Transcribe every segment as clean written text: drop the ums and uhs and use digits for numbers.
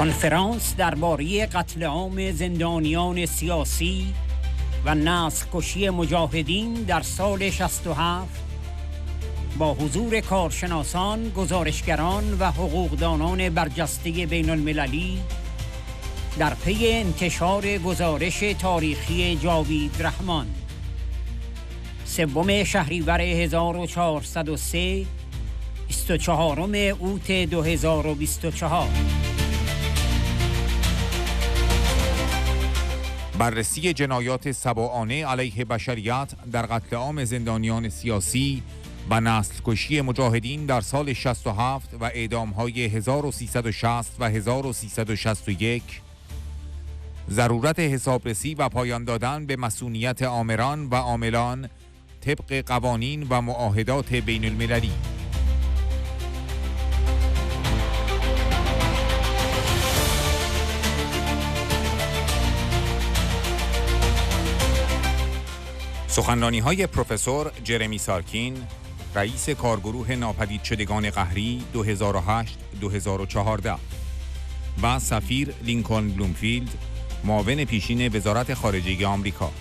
کنفرانس درباره قتل عام زندانیان سیاسی و نسل کشی مجاهدین در سال ۶۷ با حضور کارشناسان، گزارشگران و حقوقدانان برجسته بین المللی در پی انتشار گزارش تاریخی جاوید رحمان ۳ شهریور ۱۴۰۳ چهارم اوت 2024. بررسی جنایات سبعانه علیه بشریت در قتل عام زندانیان سیاسی و نسل کشی مجاهدین در سال 67 و اعدام‌های 1360 و 1361، ضرورت حسابرسی و پایان دادن به مسئولیت آمران و عاملان طبق قوانین و معاهدات بین المللی. سخنرانی‌های پروفسور جرمی سارکین، رئیس کارگروه ناپدید شدگان قهری 2008-2014 و سفیر لینکلن بلومفیلد، معاون پیشین وزارت خارجه آمریکا.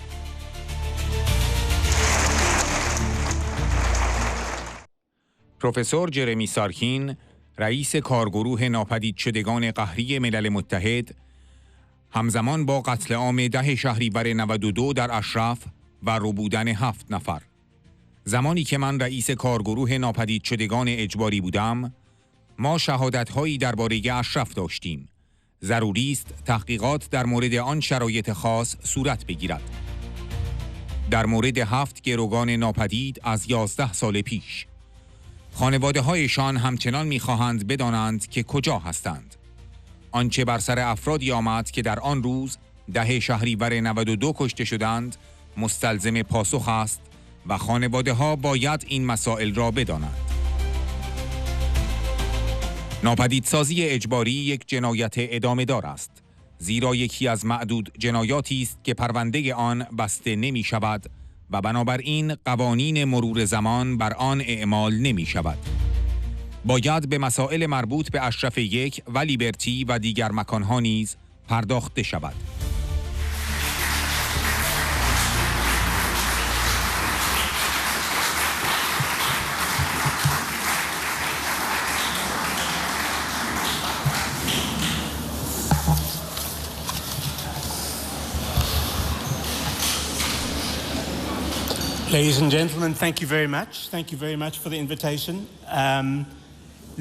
پروفسور جرمی سارکین، رئیس کارگروه ناپدید شدگان قهری ملل متحد، همزمان با قتل عام 10 شهریور 92 در اشرف و ربودن 7 نفر. زمانی که من رئیس کارگروه ناپدید شدگان اجباری بودم، ما شهادت‌هایی درباره اشرف داشتیم. ضروری است تحقیقات در مورد آن شرایط خاص صورت بگیرد. در مورد 7 گروگان ناپدید از 11 سال پیش، خانواده‌هایشان همچنان می‌خواهند بدانند که کجا هستند. آنچه بر سر افرادی آمد که در آن روز 10 شهریور 92 کشته شدند مستلزم پاسخ است و خانواده‌ها باید این مسائل را بدانند. ناپدیدسازی اجباری یک جنایت ادامه دار است، زیرا یکی از معدود جنایاتی است که پرونده آن بسته نمی شود و بنابراین قوانین مرور زمان بر آن اعمال نمی شود. باید به مسائل مربوط به اشرف 1 و لیبرتی و دیگر مکانها نیز پرداخته شود. Ladies and gentlemen, thank you very much. Thank you very much for the invitation.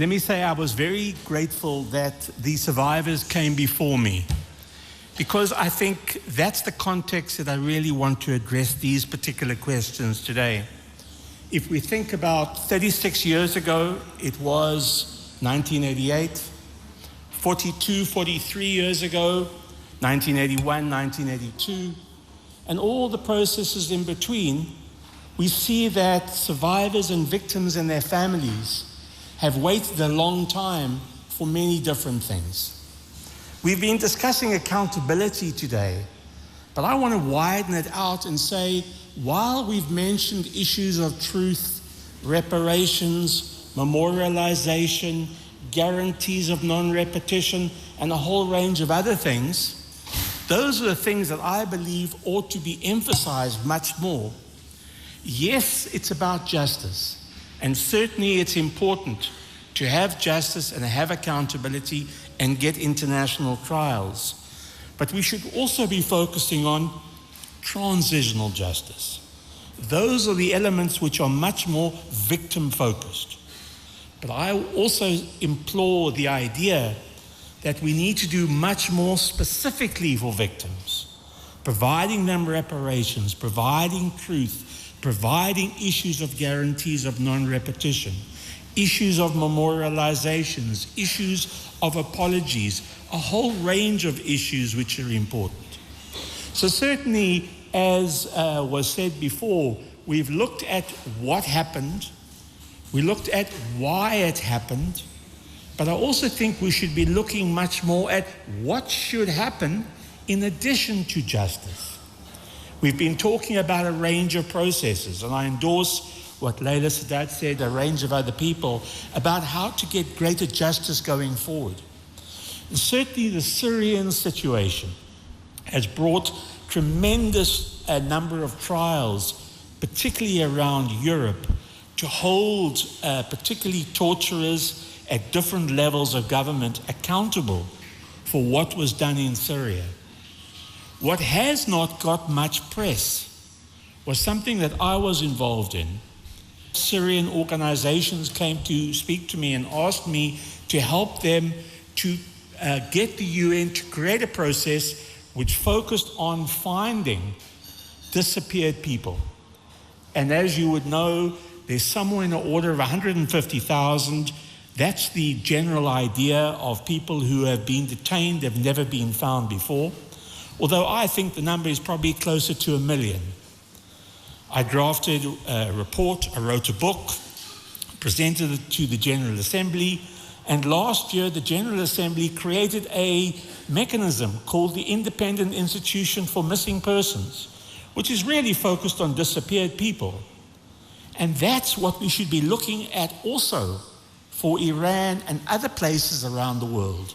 Let me say I was very grateful that the survivors came before me, because I think that's the context that I really want to address these particular questions today. If we think about 36 years ago, it was 1988. 43 years ago, 1981, 1982. And all the processes in between, we see that survivors and victims and their families have waited a long time for many different things. We've been discussing accountability today, but I want to widen it out and say, while we've mentioned issues of truth, reparations, memorialization, guarantees of non-repetition, and a whole range of other things, those are the things that I believe ought to be emphasized much more. Yes, it's about justice, and certainly it's important to have justice and have accountability and get international trials. But we should also be focusing on transitional justice. Those are the elements which are much more victim-focused. But I also implore the idea that we need to do much more specifically for victims, providing them reparations, providing truth, providing issues of guarantees of non-repetition, issues of memorializations, issues of apologies, a whole range of issues which are important. So certainly, as was said before, we've looked at what happened, we looked at why it happened, but I also think we should be looking much more at what should happen in addition to justice. We've been talking about a range of processes, and I endorse what Layla Sadat said, a range of other people, about how to get greater justice going forward. And certainly the Syrian situation has brought tremendous number of trials, particularly around Europe, to hold particularly torturers at different levels of government accountable for what was done in Syria. What has not got much press was something that I was involved in. Syrian organizations came to speak to me and asked me to help them to get the UN to create a process which focused on finding disappeared people. And as you would know, there's somewhere in the order of 150,000. That's the general idea of people who have been detained, have never been found before. Although I think the number is probably closer to 1 million. I drafted a report, I wrote a book, presented it to the General Assembly, and last year the General Assembly created a mechanism called the Independent Institution for Missing Persons, which is really focused on disappeared people. And that's what we should be looking at also for Iran and other places around the world.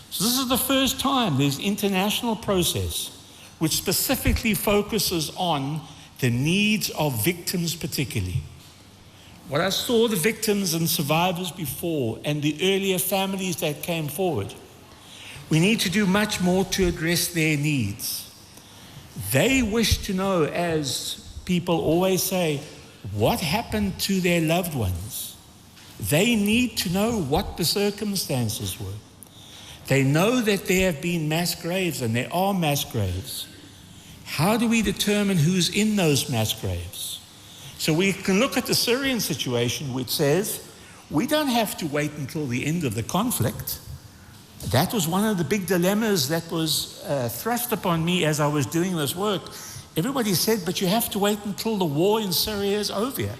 So this is the first time there's international process which specifically focuses on the needs of victims particularly. What I saw the victims and survivors before and the earlier families that came forward, we need to do much more to address their needs. They wish to know, as people always say, what happened to their loved ones. They need to know what the circumstances were. They know that there have been mass graves, and there are mass graves. How do we determine who's in those mass graves? So we can look at the Syrian situation, which says we don't have to wait until the end of the conflict. That was one of the big dilemmas that was thrust upon me as I was doing this work. Everybody said, but you have to wait until the war in Syria is over.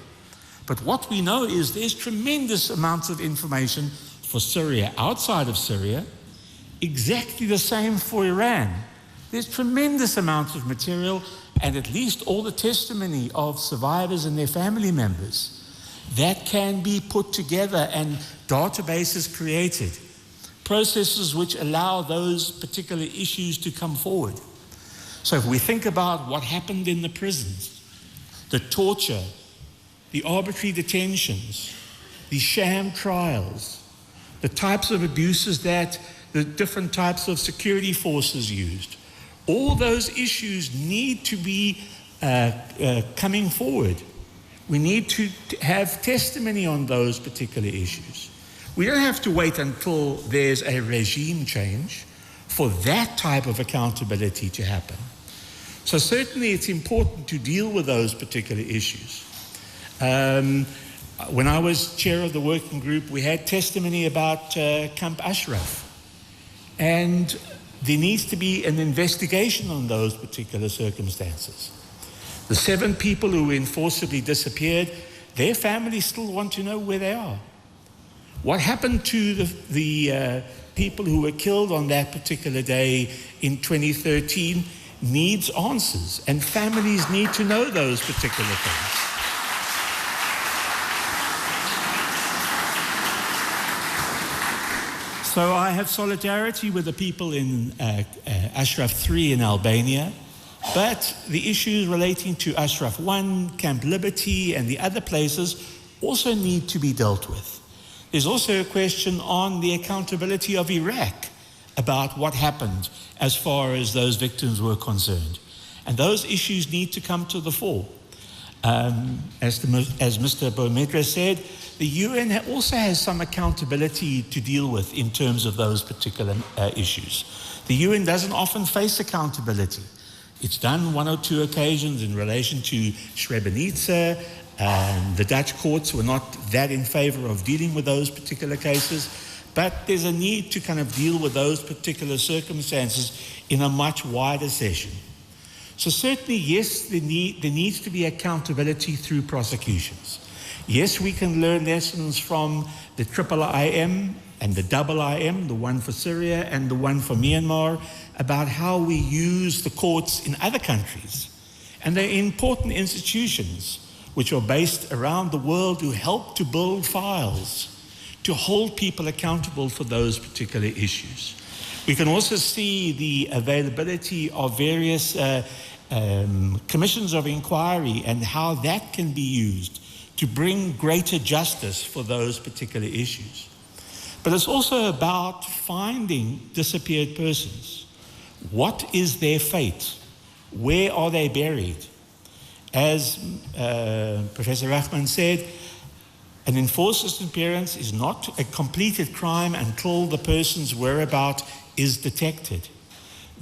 But what we know is there's tremendous amounts of information for Syria outside of Syria, exactly the same for Iran. There's tremendous amounts of material and at least all the testimony of survivors and their family members that can be put together and databases created, processes which allow those particular issues to come forward. So if we think about what happened in the prisons, the torture, the arbitrary detentions, the sham trials, the types of abuses that the different types of security forces used, all those issues need to be coming forward. We need to have testimony on those particular issues. We don't have to wait until there's a regime change for that type of accountability to happen. So certainly it's important to deal with those particular issues. When I was chair of the working group, we had testimony about Camp Ashraf. And there needs to be an investigation on those particular circumstances. The 7 people who were forcibly disappeared, their families still want to know where they are. What happened to the people who were killed on that particular day in 2013 needs answers, and families need to know those particular things. So I have solidarity with the people in Ashraf 3 in Albania, but the issues relating to Ashraf 1, Camp Liberty, and the other places also need to be dealt with. There's also a question on the accountability of Iraq about what happened as far as those victims were concerned. And those issues need to come to the fore. As Mr. Boumedra said, the UN also has some accountability to deal with in terms of those particular issues. The UN doesn't often face accountability. It's done 1 or 2 occasions in relation to Srebrenica. The Dutch courts were not that in favor of dealing with those particular cases, but there's a need to kind of deal with those particular circumstances in a much wider session. So certainly, yes, there needs to be accountability through prosecutions. Yes, we can learn lessons from the IIIM and the IIM, the one for Syria and the one for Myanmar, about how we use the courts in other countries. And they're important institutions which are based around the world who help to build files, to hold people accountable for those particular issues. We can also see the availability of various commissions of inquiry and how that can be used to bring greater justice for those particular issues. But it's also about finding disappeared persons. What is their fate? Where are they buried? As Professor Rehman said, an enforced disappearance is not a completed crime until the person's whereabouts is detected.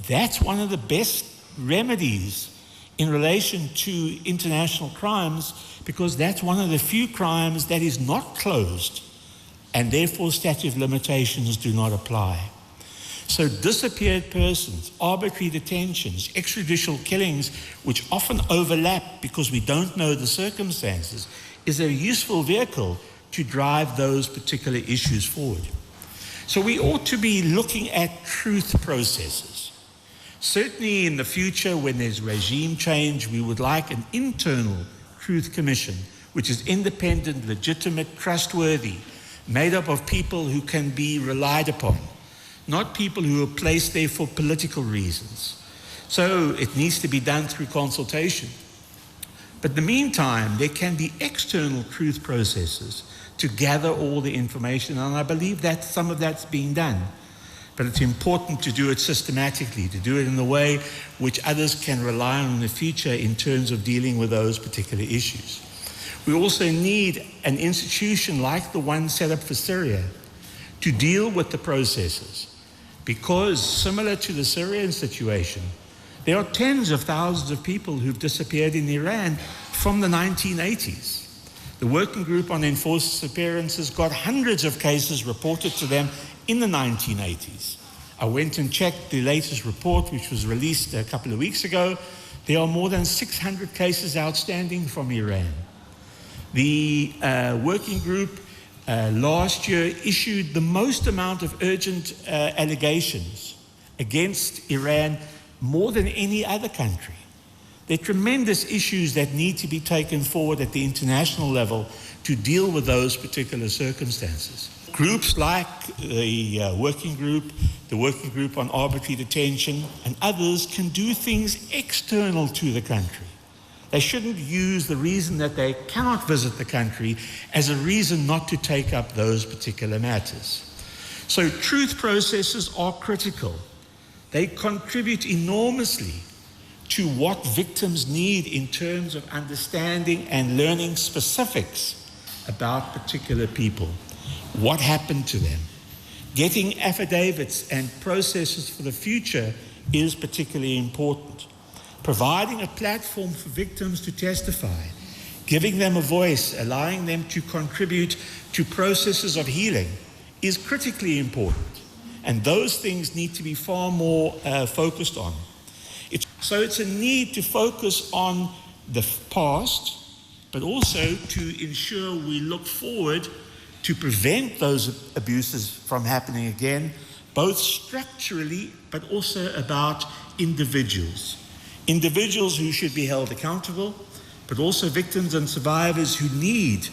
That's one of the best remedies in relation to international crimes, because that's one of the few crimes that is not closed, and therefore statute of limitations do not apply. So disappeared persons, arbitrary detentions, extrajudicial killings, which often overlap because we don't know the circumstances, is a useful vehicle to drive those particular issues forward. So we ought to be looking at truth processes. Certainly in the future, when there's regime change, we would like an internal truth commission, which is independent, legitimate, trustworthy, made up of people who can be relied upon, not people who are placed there for political reasons. So it needs to be done through consultation. But in the meantime, there can be external truth processes to gather all the information, and I believe that some of that's being done. But it's important to do it systematically, to do it in a way which others can rely on in the future in terms of dealing with those particular issues. We also need an institution like the one set up for Syria to deal with the processes, because similar to the Syrian situation, there are tens of thousands of people who've disappeared in Iran from the 1980s. The Working Group on Enforced Disappearances got hundreds of cases reported to them in the 1980s. I went and checked the latest report, which was released a couple of weeks ago. There are more than 600 cases outstanding from Iran. The Working Group last year issued the most amount of urgent allegations against Iran, more than any other country. There are tremendous issues that need to be taken forward at the international level to deal with those particular circumstances. Groups like the Working Group on Arbitrary Detention, and others can do things external to the country. They shouldn't use the reason that they cannot visit the country as a reason not to take up those particular matters. So truth processes are critical. They contribute enormously to what victims need in terms of understanding and learning specifics about particular people. What happened to them? Getting affidavits and processes for the future is particularly important. Providing a platform for victims to testify, giving them a voice, allowing them to contribute to processes of healing is critically important. And those things need to be far more focused on. So it's a need to focus on the past, but also to ensure we look forward to prevent those abuses from happening again, both structurally, but also about individuals. Individuals who should be held accountable, but also victims and survivors who need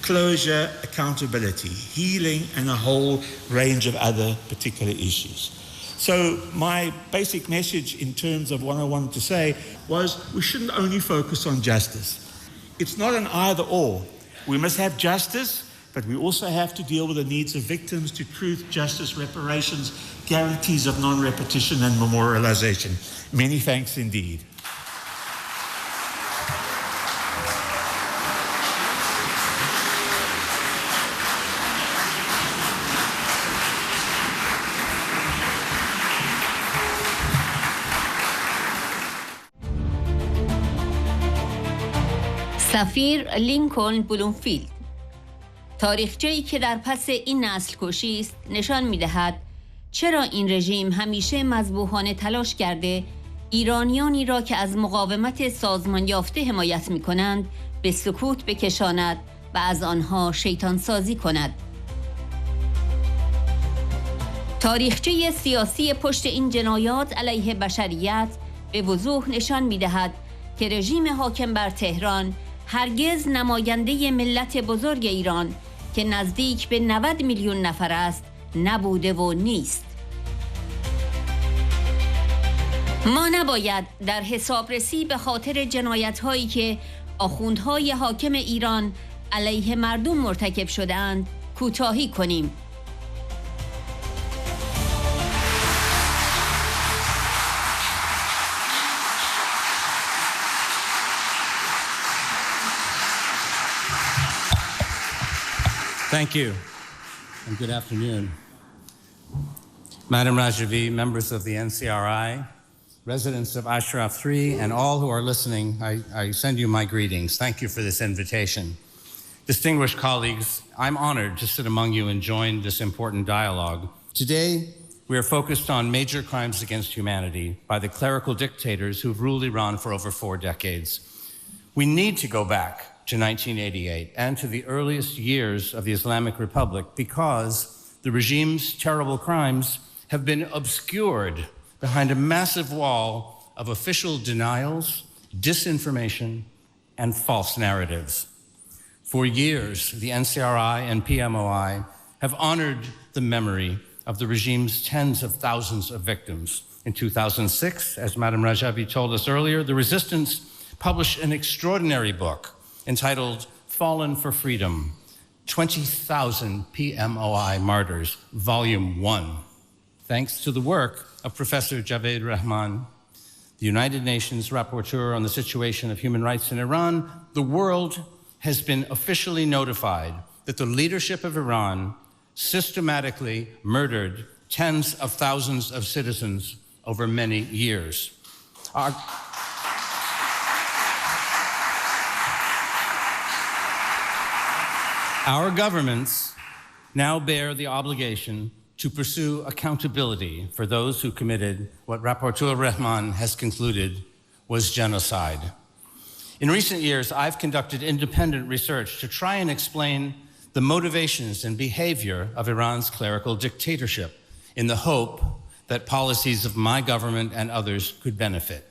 closure, accountability, healing, and a whole range of other particular issues. So my basic message in terms of what I wanted to say was we shouldn't only focus on justice. It's not an either or. We must have justice, but we also have to deal with the needs of victims to truth, justice, reparations, guarantees of non-repetition and memorialization. Many thanks indeed. سفیر لینکلن بلومفیلد: تاریخچه‌ای که در پس این نسل کشی است نشان می‌دهد چرا این رژیم همیشه مذبوحانه تلاش کرده ایرانیانی را که از مقاومت سازمان یافته حمایت می‌کنند به سکوت بکشاند و از آنها شیطان سازی کند. تاریخچه سیاسی پشت این جنایات علیه بشریت به وضوح نشان می‌دهد که رژیم حاکم بر تهران هرگز نماینده ملت بزرگ ایران که نزدیک به 90 میلیون نفر است نبوده و نیست. ما نباید در حسابرسی به خاطر جنایت هایی که آخوندهای حاکم ایران علیه مردم مرتکب شده‌اند کوتاهی کنیم. Thank you, and good afternoon. Madam Rajavi, members of the NCRI, residents of Ashraf 3, and all who are listening, I send you my greetings. Thank you for this invitation. Distinguished colleagues, I'm honored to sit among you and join this important dialogue. Today, we are focused on major crimes against humanity by the clerical dictators who've ruled Iran for over 4 decades. We need to go back to 1988 and to the earliest years of the Islamic Republic because the regime's terrible crimes have been obscured behind a massive wall of official denials, disinformation, and false narratives. For years, the NCRI and PMOI have honored the memory of the regime's tens of thousands of victims. In 2006, as Madam Rajavi told us earlier, the resistance published an extraordinary book entitled Fallen for Freedom, 20,000 PMOI Martyrs, Volume 1. Thanks to the work of Professor Jaavid Rehman, the United Nations Rapporteur on the Situation of Human Rights in Iran, the world has been officially notified that the leadership of Iran systematically murdered tens of thousands of citizens over many years. Our governments now bear the obligation to pursue accountability for those who committed what Rapporteur Rehman has concluded was genocide. In recent years, I've conducted independent research to try and explain the motivations and behavior of Iran's clerical dictatorship in the hope that policies of my government and others could benefit.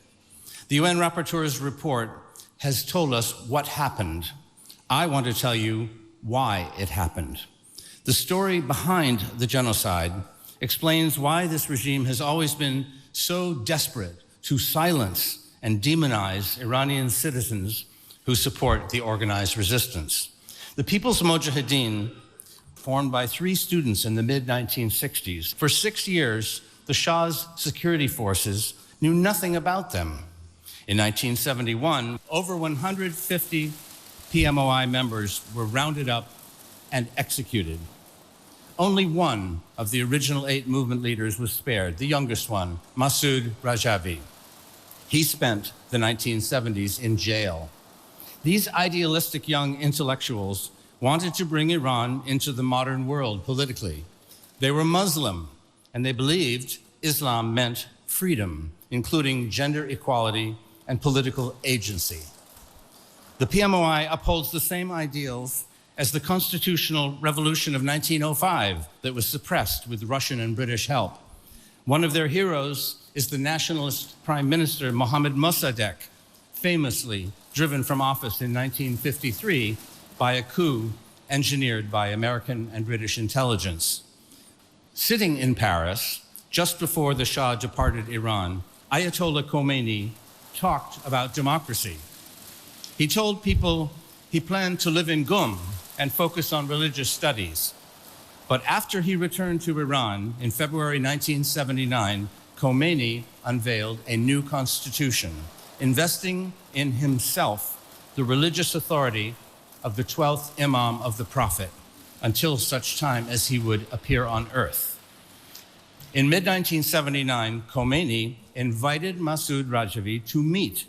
The UN Rapporteur's report has told us what happened. I want to tell you why it happened. The story behind the genocide explains why this regime has always been so desperate to silence and demonize Iranian citizens who support the organized resistance. The People's Mujahideen, formed by 3 students in the mid-1960s, for 6 years, the Shah's security forces knew nothing about them. In 1971, over 150 PMOI members were rounded up and executed. Only one of the original 8 movement leaders was spared, the youngest one, Masoud Rajavi. He spent the 1970s in jail. These idealistic young intellectuals wanted to bring Iran into the modern world politically. They were Muslim, and they believed Islam meant freedom, including gender equality and political agency. The PMOI upholds the same ideals as the constitutional revolution of 1905 that was suppressed with Russian and British help. One of their heroes is the nationalist Prime Minister Mohammad Mossadegh, famously driven from office in 1953 by a coup engineered by American and British intelligence. Sitting in Paris, just before the Shah departed Iran, Ayatollah Khomeini talked about democracy. He told people he planned to live in Qum and focus on religious studies. But after he returned to Iran in February 1979, Khomeini unveiled a new constitution, investing in himself the religious authority of the 12th Imam of the Prophet until such time as he would appear on earth. In mid-1979, Khomeini invited Masoud Rajavi to meet.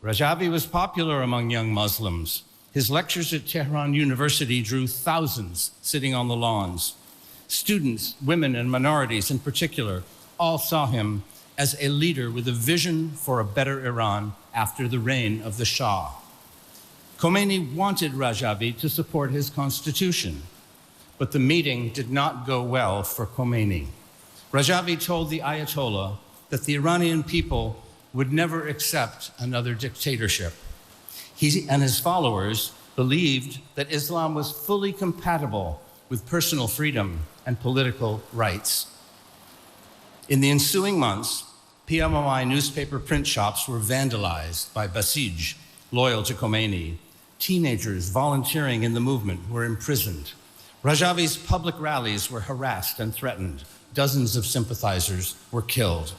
Rajavi was popular among young Muslims. His lectures at Tehran University drew thousands sitting on the lawns. Students, women, and minorities in particular all saw him as a leader with a vision for a better Iran after the reign of the Shah. Khomeini wanted Rajavi to support his constitution, but the meeting did not go well for Khomeini. Rajavi told the Ayatollah that the Iranian people would never accept another dictatorship. He and his followers believed that Islam was fully compatible with personal freedom and political rights. In the ensuing months, PMOI newspaper print shops were vandalized by Basij, loyal to Khomeini. Teenagers volunteering in the movement were imprisoned. Rajavi's public rallies were harassed and threatened. Dozens of sympathizers were killed.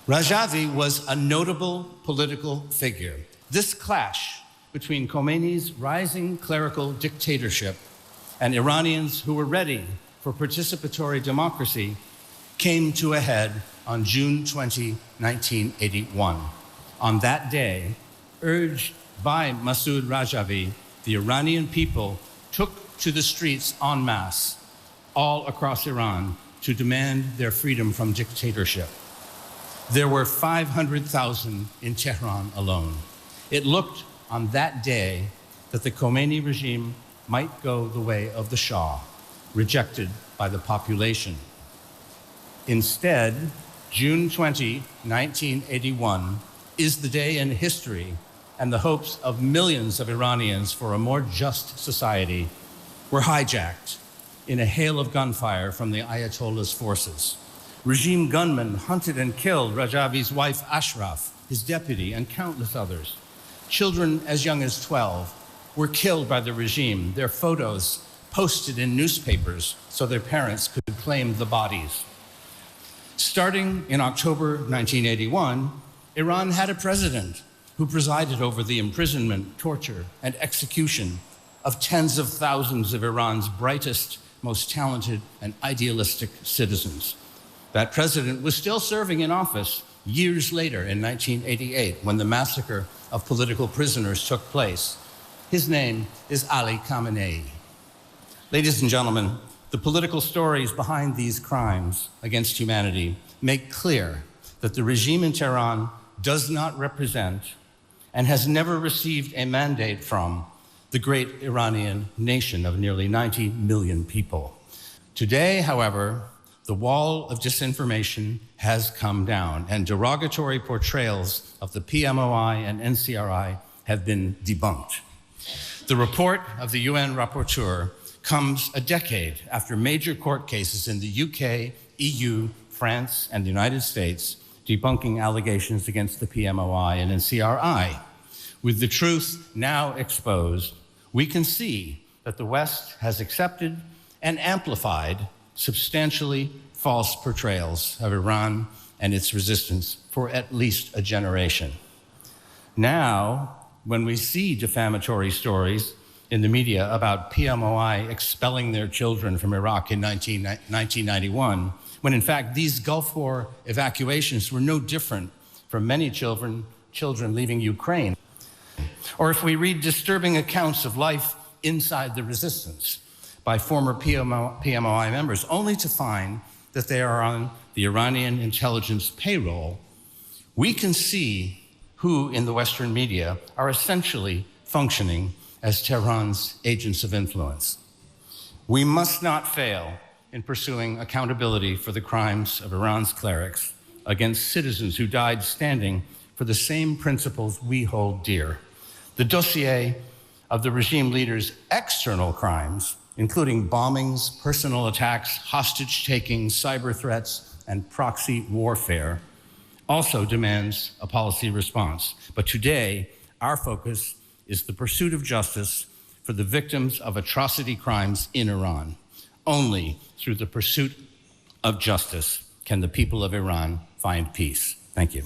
Rajavi was a notable political figure. This clash between Khomeini's rising clerical dictatorship and Iranians who were ready for participatory democracy came to a head on June 20, 1981. On that day, urged by Masoud Rajavi, the Iranian people took to the streets en masse all across Iran to demand their freedom from dictatorship. There were 500,000 in Tehran alone. It looked on that day that the Khomeini regime might go the way of the Shah, rejected by the population. Instead, June 20, 1981, is the day in history and the hopes of millions of Iranians for a more just society were hijacked in a hail of gunfire from the Ayatollah's forces. Regime gunmen hunted and killed Rajavi's wife Ashraf, his deputy, and countless others. Children as young as 12 were killed by the regime, their photos posted in newspapers so their parents could claim the bodies. Starting in October 1981, Iran had a president who presided over the imprisonment, torture, and execution of tens of thousands of Iran's brightest, most talented, and idealistic citizens. That president was still serving in office years later in 1988 when the massacre of political prisoners took place. His name is Ali Khamenei. Ladies and gentlemen, the political stories behind these crimes against humanity make clear that the regime in Tehran does not represent and has never received a mandate from the great Iranian nation of nearly 90 million people. Today, however, the wall of disinformation has come down, and derogatory portrayals of the PMOI and NCRI have been debunked. The report of the UN rapporteur comes a decade after major court cases in the UK, EU, France, and the United States debunking allegations against the PMOI and NCRI. With the truth now exposed, we can see that the West has accepted and amplified substantially false portrayals of Iran and its resistance for at least a generation. Now, when we see defamatory stories in the media about PMOI expelling their children from Iraq in 1991, when in fact these Gulf War evacuations were no different from many children leaving Ukraine. Or if we read disturbing accounts of life inside the resistance by former PMOI members, only to find that they are on the Iranian intelligence payroll, we can see who in the Western media are essentially functioning as Tehran's agents of influence. We must not fail in pursuing accountability for the crimes of Iran's clerics against citizens who died standing for the same principles we hold dear. The dossier of the regime leaders' external crimes, including bombings, personal attacks, hostage-taking, cyber threats, and proxy warfare, also demands a policy response. But today, our focus is the pursuit of justice for the victims of atrocity crimes in Iran. Only through the pursuit of justice can the people of Iran find peace. Thank you.